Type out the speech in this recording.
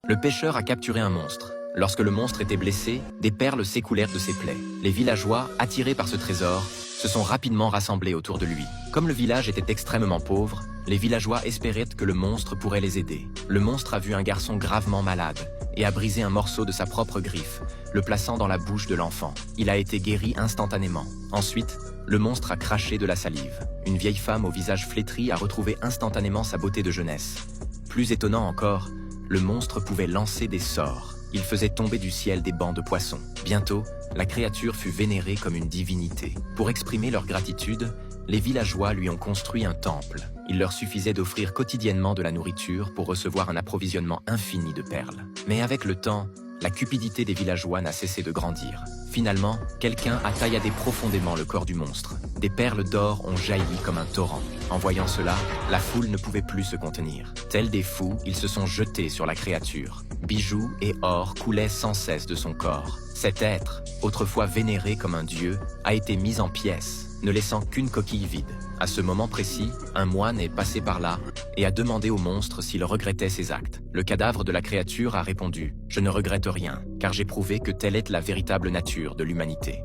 Le pêcheur a capturé un monstre. Lorsque le monstre était blessé, des perles s'écoulèrent de ses plaies. Les villageois, attirés par ce trésor, se sont rapidement rassemblés autour de lui. Comme le village était extrêmement pauvre, les villageois espéraient que le monstre pourrait les aider. Le monstre a vu un garçon gravement malade et a brisé un morceau de sa propre griffe, le plaçant dans la bouche de l'enfant. Il a été guéri instantanément. Ensuite, le monstre a craché de la salive. Une vieille femme au visage flétri a retrouvé instantanément sa beauté de jeunesse. Plus étonnant encore, le monstre pouvait lancer des sorts. Il faisait tomber du ciel des bancs de poissons. Bientôt, la créature fut vénérée comme une divinité. Pour exprimer leur gratitude, les villageois lui ont construit un temple. Il leur suffisait d'offrir quotidiennement de la nourriture pour recevoir un approvisionnement infini de perles. Mais avec le temps, la cupidité des villageois n'a cessé de grandir. Finalement, quelqu'un a tailladé profondément le corps du monstre. Des perles d'or ont jailli comme un torrent. En voyant cela, la foule ne pouvait plus se contenir. Tels des fous, ils se sont jetés sur la créature. Bijoux et or coulaient sans cesse de son corps. Cet être, autrefois vénéré comme un dieu, a été mis en pièces, ne laissant qu'une coquille vide. À ce moment précis, un moine est passé par là et a demandé au monstre s'il regrettait ses actes. Le cadavre de la créature a répondu « Je ne regrette rien, car j'ai prouvé que telle est la véritable nature de l'humanité. »